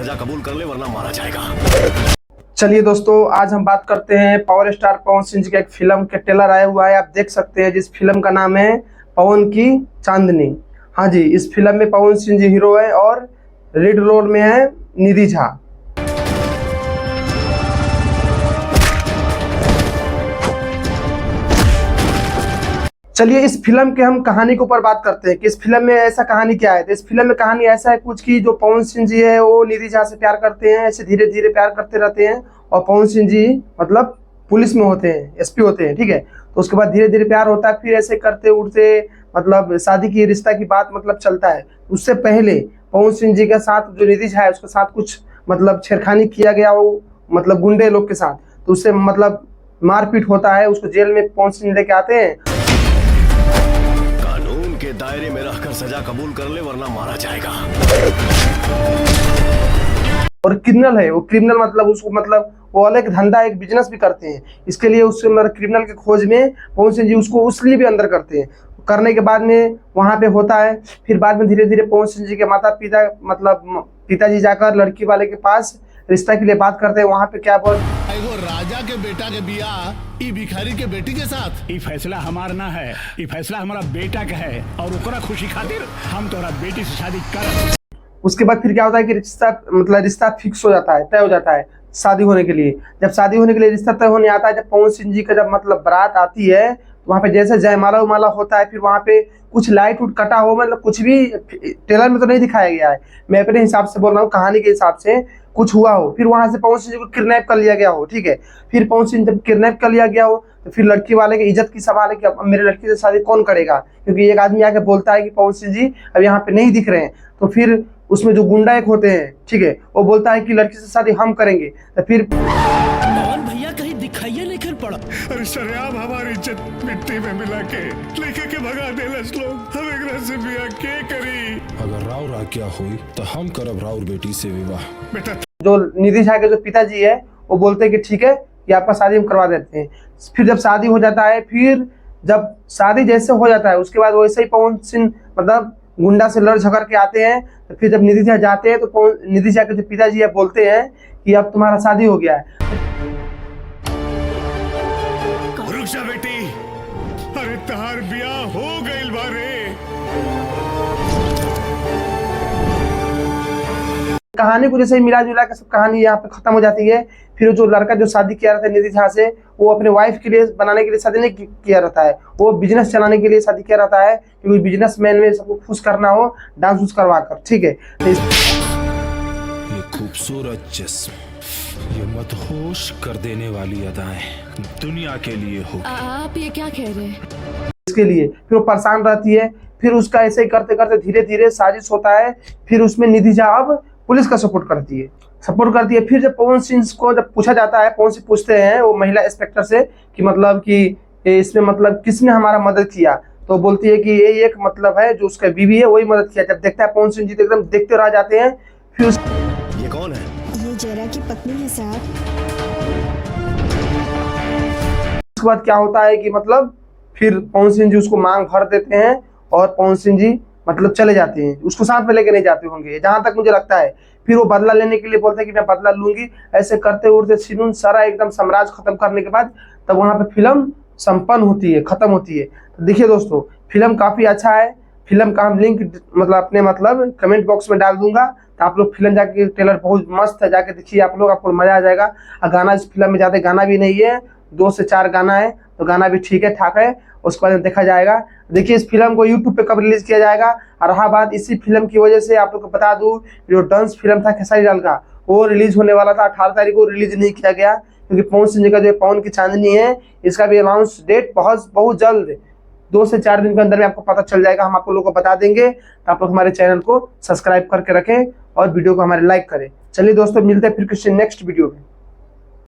सजा कबूल कर ले वरना मारा जाएगा। के दायरे में रहकर सजा कबूल कर ले वरना मारा जाएगा। और क्रिमिनल है वो, क्रिमिनल मतलब उसको मतलब वो अलग धंधा एक बिजनेस भी करते हैं, इसके लिए उससे मतलब क्रिमिनल के खोज में पवन सिंह जी उसको उसलिए भी अंदर करते हैं। करने के बाद में वहां पे होता है, फिर बाद में धीरे धीरे पवन सिंह जी के माता पिता मतलब पिताजी जाकर लड़की वाले के पास रिश्ता के लिए बात करते हैं। वहाँ पे क्या बोल राजा के बेटा के बियाह ई भिखारी के बेटी के साथ, ई फैसला हमार ना है, ई फैसला हमारा बेटा का है और ओकरा खुशी खातिर हम तोरा बेटी से शादी कर। उसके बाद फिर क्या होता है कि रिश्ता फिक्स हो जाता है, तय हो जाता है शादी होने के लिए। जब शादी होने के लिए रिश्ता तय होने आता है, जब पवन सिंह जी का जब मतलब बारात आती है, तो वहाँ पे जैसे जयमाला उमाला होता है, फिर वहाँ पे कुछ लाइट उट कटा हो, मतलब कुछ भी ट्रेलर में तो नहीं दिखाया गया है, मैं अपने हिसाब से बोल रहा हूँ, कहानी के हिसाब से कुछ हुआ हो, फिर वहां से पवन सिंह जी को किडनैप कर लिया गया हो, ठीक है। फिर पवन सिंह जब किडनैप कर लिया गया हो तो फिर लड़की वाले की इज्जत की सवाल है कि अब मेरे लड़की से शादी कौन करेगा, क्योंकि एक आदमी आके बोलता है कि पवन सिंह जी अब यहाँ पे नहीं दिख रहे हैं। तो फिर उसमें जो गुंडा एक होते हैं, ठीक है, वो बोलता है कि लड़की से शादी हम करेंगे। तो फिर पवन भैया कहीं दिखाइए नहीं कर पड़ा। अरे शर्याब हमारी इज्जत मिट्टी में मिला के लेके के भगा देलस लोग, हम एकरा से बियाह के करी। अगर राउर आज्ञा हुई तो हम करब राउर बेटी से विवाह। बेटा जो निधि झा के जो पिताजी है वो बोलते हैं कि ठीक है कि आपका शादी हम करवा देते हैं। फिर जब शादी हो जाता है, फिर जब शादी जैसे हो जाता है उसके बाद वैसे ही पवन सिंह मतलब गुंडा से लड़ झगड़ के आते हैं। तो फिर जब निधि झा जाते हैं तो निधि झा के जो पिताजी है बोलते हैं कि अब तुम्हारा शादी हो गया है। रुक जा बेटी, अरे तहार बियाह हो गइल बारे। कहानी को जैसे ही मिला जुला के सब कहानी यहाँ पे खत्म हो जाती है। फिर जो लड़का जो शादी किया रहता है निधि झा से, वो अपने वाइफ के लिए बनाने के लिए शादी नहीं किया रहता है, वो बिजनेस चलाने के लिए शादी किया रहता है, क्योंकि बिजनेसमैन में सबको खुश करना हो डांस उस करवा कर, ठीक है। ये खूबसूरत जिस्म, ये मदहोश कर देने वाली अदाएं दुनिया के लिए हो। आप ये क्या कह रहे हैं? इसके लिए फिर वो परेशान रहती है। फिर उसका ऐसे ही करते करते धीरे धीरे साजिश होता है। फिर उसमें निधि झा अब पुलिस का सपोर्ट करती है। फिर जब पवन सिंह को जब पूछा जाता है, पवन सिंह पूछते हैं वो महिला इंस्पेक्टर से कि मतलब कि इसमें मतलब किसने हमारा मदद किया, तो बोलती है कि ये एक मतलब है जो उसका बीवी है वही मदद किया। जब देखता है पवन सिंह जी तो एकदम देखते रह जाते हैं। फिर ये कौन है? ये जरा की पत्नी है साहब। उसके बाद क्या होता है कि मतलब फिर पवन सिंह जी उसको मांग भर देते हैं और पवन सिंह जी मतलब चले जाते हैं, उसको साथ में लेके नहीं जाते होंगे जहां तक मुझे लगता है। फिर वो बदला लेने के लिए बोलते हैं कि मैं बदला लूंगी। ऐसे करते उड़ते सीनून सारा एकदम साम्राज्य खत्म करने के बाद तब वहां पे फिल्म संपन्न होती है, खत्म होती है। तो देखिए दोस्तों, फिल्म काफी अच्छा है। फिल्म का हम लिंक मतलब अपने मतलब कमेंट बॉक्स में डाल दूंगा, तो आप लोग फिल्म जाके, ट्रेलर बहुत मस्त है, जाके देखिए आप लोग, आपको मजा आ जाएगा। और गाना इस फिल्म में ज्यादा गाना भी नहीं है, 2 से 4 गाना है, तो गाना भी ठीक है ठाक है, उसके बाद देखा जाएगा। देखिए इस फिल्म को यूट्यूब पे कब रिलीज किया जाएगा। और रहा बात इसी फिल्म की वजह से आप लोग को बता दूं, जो डांस फिल्म था खेसारी लाल का, वो रिलीज होने वाला था 18 तारीख को, रिलीज नहीं किया गया क्योंकि पवन सिंह जी का जो पवन की चांदनी है इसका भी अनाउंस डेट बहुत जल्द 2 से 4 दिन के अंदर में आपको पता चल जाएगा, हम आप लोगों को बता देंगे। तो आप लोग हमारे चैनल को सब्सक्राइब करके रखें और वीडियो को हमारे लाइक करें। चलिए दोस्तों, मिलते हैं फिर किसी नेक्स्ट वीडियो में।